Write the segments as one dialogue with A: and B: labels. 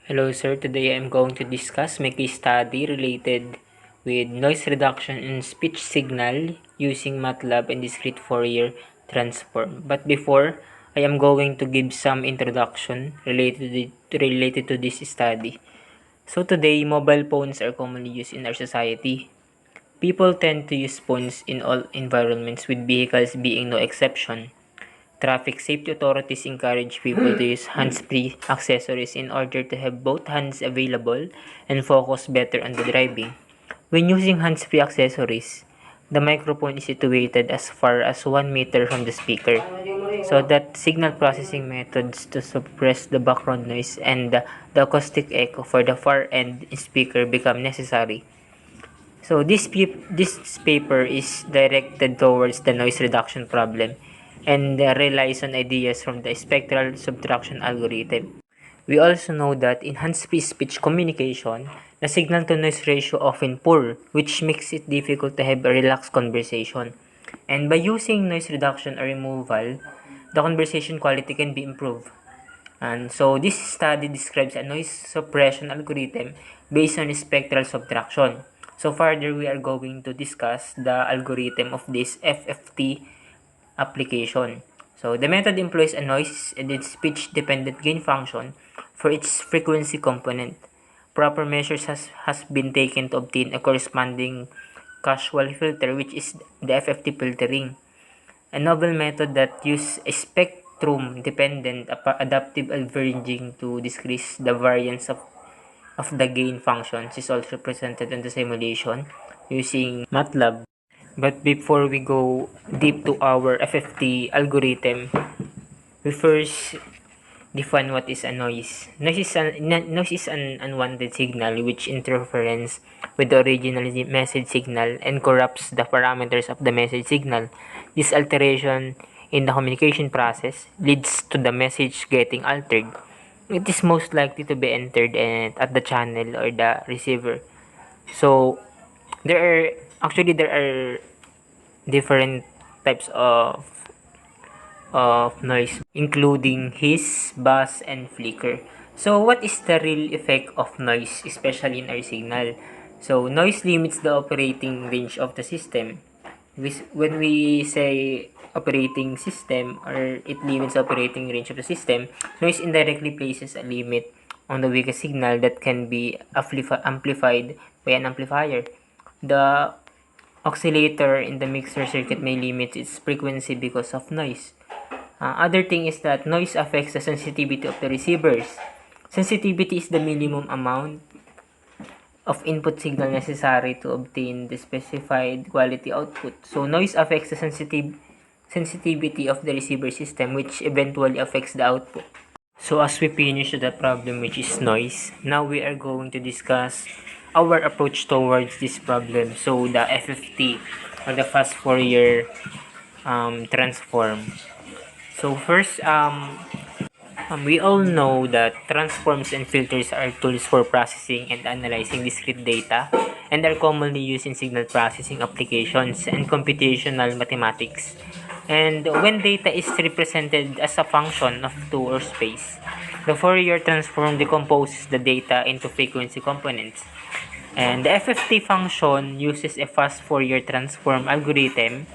A: Hello sir, today I'm going to discuss my case study related with noise reduction in speech signal using MATLAB and discrete Fourier transform. But before, I am going to give some introduction related to this study. So today, mobile phones are commonly used in our society. People tend to use phones in all environments, with vehicles being no exception. Traffic safety authorities encourage people to use hands-free accessories in order to have both hands available and focus better on the driving. When using hands-free accessories, the microphone is situated as far as 1 meter from the speaker, so that signal processing methods to suppress the background noise and the acoustic echo for the far end speaker become necessary. So this paper is directed towards the noise reduction problem and relies on ideas from the spectral subtraction algorithm. We also know that in hands-free speech communication, the signal-to-noise ratio often poor, which makes it difficult to have a relaxed conversation. And by using noise reduction or removal, the conversation quality can be improved. And so this study describes a noise suppression algorithm based on spectral subtraction. So further, we are going to discuss the algorithm of this FFT application. So the method employs a noise and its speech dependent gain function for its frequency component. Proper measures has been taken to obtain a corresponding casual filter, which is the FFT filtering, a novel method that uses a spectrum-dependent adaptive averaging to decrease the variance of the gain functions is also presented in the simulation using MATLAB. But before we go deep to our FFT algorithm, we first define what is a noise. Noise is an unwanted signal which interferes with the original message signal and corrupts the parameters of the message signal. This alteration in the communication process leads to the message getting altered. It is most likely to be entered at the channel or the receiver. So there are different types of noise, including hiss, buzz, and flicker. So, what is the real effect of noise, especially in our signal? So, noise limits the operating range of the system. When we say operating system, or it limits the operating range of the system, noise indirectly places a limit on the weakest signal that can be amplified by an amplifier. The oscillator in the mixer circuit may limit its frequency because of noise. Other thing is that noise affects the sensitivity of the receivers. Sensitivity is the minimum amount of input signal necessary to obtain the specified quality output. So noise affects the sensitivity of the receiver system, which eventually affects the output. So as we finish the problem, which is noise, now we are going to discuss our approach towards this problem. So the FFT, or the fast Fourier transform. So first, we all know that transforms and filters are tools for processing and analyzing discrete data and are commonly used in signal processing applications and computational mathematics. And when data is represented as a function of two or space, the Fourier transform decomposes the data into frequency components. And the FFT function uses a fast Fourier transform algorithm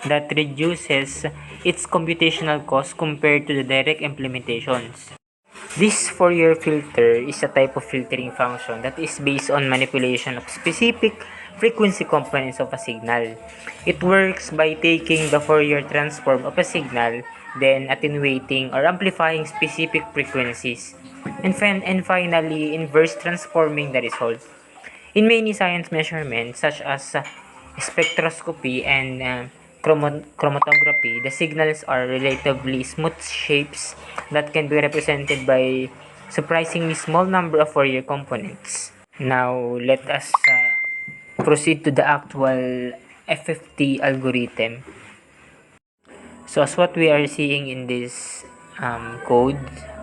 A: that reduces its computational cost compared to the direct implementations. This Fourier filter is a type of filtering function that is based on manipulation of specific frequency components of a signal. It works by taking the Fourier transform of a signal, then attenuating or amplifying specific frequencies, and finally inverse transforming the result. In many science measurements, such as spectroscopy and chromatography, the signals are relatively smooth shapes that can be represented by surprisingly small number of Fourier components. Now, let us proceed to the actual FFT algorithm. So, as what we are seeing in this code,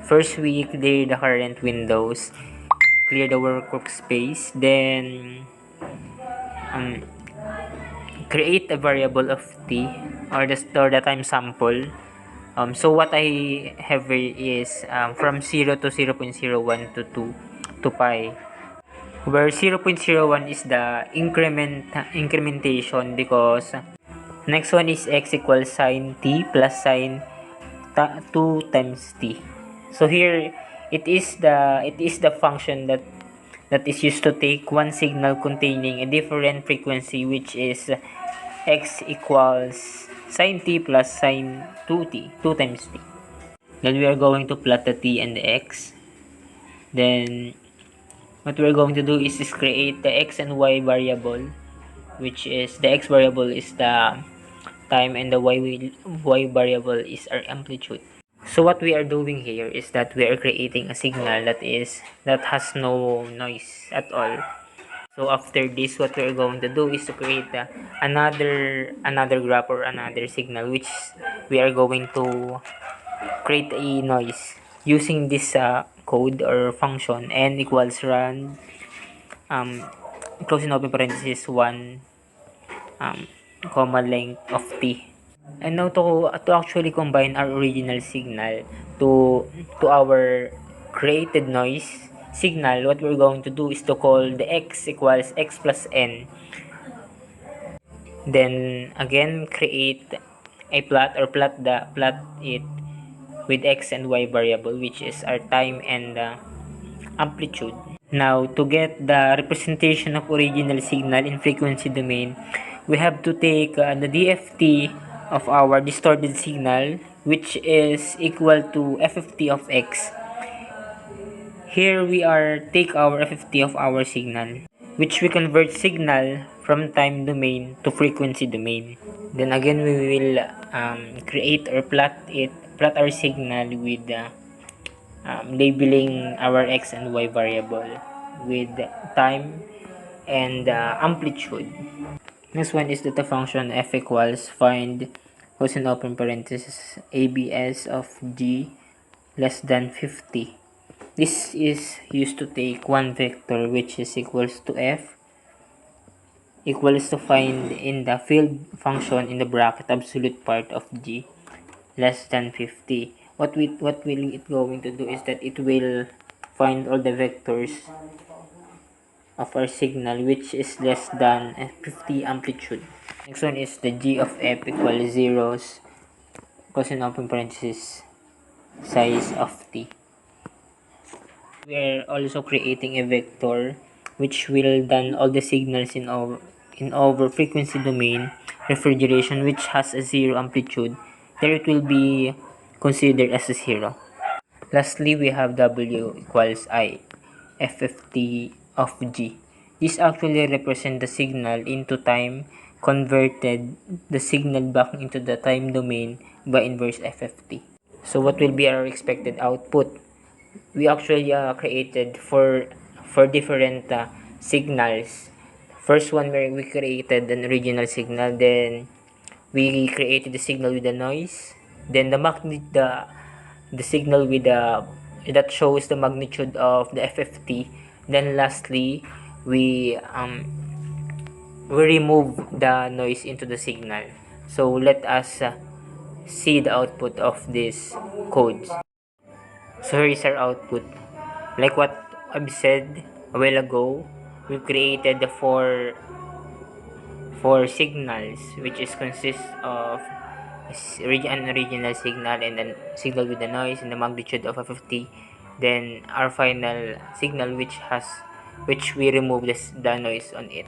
A: first we clear the current windows, clear the workspace, then um, create a variable of t, or the time sample. So what I have here is from 0 to 0.01 to 2. to pi, where 0.01 is the incrementation, because next one is x equals sine t plus sine 2 times t. So here it is the function that is used to take one signal containing a different frequency, which is x equals sine t plus sine 2t, 2 times t. Then we are going to plot the t and the x. Then what we're going to do is create the x and y variable, which is the x variable is the time and the y variable is our amplitude. So what we are doing here is that we are creating a signal that has no noise at all. So after this, what we are going to do is to create another graph or another signal, which we are going to create a noise using this code or function n equals rand close and open parenthesis 1 um, comma length of t. And now to actually combine our original signal to our created noise signal, what we're going to do is to call the x equals x plus n. Then again create a plot or plot it with x and y variable, which is our time and amplitude. Now, to get the representation of original signal in frequency domain, we have to take the DFT of our distorted signal, which is equal to FFT of x. Here we are take our FFT of our signal, which we convert signal from time domain to frequency domain. Then again, we will create or plot our signal with labeling our x and y variable with time and amplitude. Next one is that the function f equals find close and open parenthesis abs of g less than 50. This is used to take one vector which is equals to f equals to find in the field function in the bracket absolute part of g less than 50. What will it going to do is that it will find all the vectors of our signal which is less than 50 amplitude. Next one is the g of f equals zeros close and open parenthesis size of t. We are also creating a vector which will done all the signals in our frequency domain refrigeration, which has a zero amplitude. There it will be considered as a zero. Lastly, we have w equals I, FFT of g. This actually represents the signal into time, converted the signal back into the time domain by inverse FFT. So what will be our expected output? We actually created for different signals. First one, where we created an original signal, then we created the signal with the noise, then the signal with the that shows the magnitude of the FFT. Then lastly, we remove the noise into the signal. So let us see the output of this code. So here is our output. Like what I've said a while ago, we created the four signals, which is consist of an original signal and then signal with the noise and the magnitude of 50. Then our final signal which we remove the noise on it.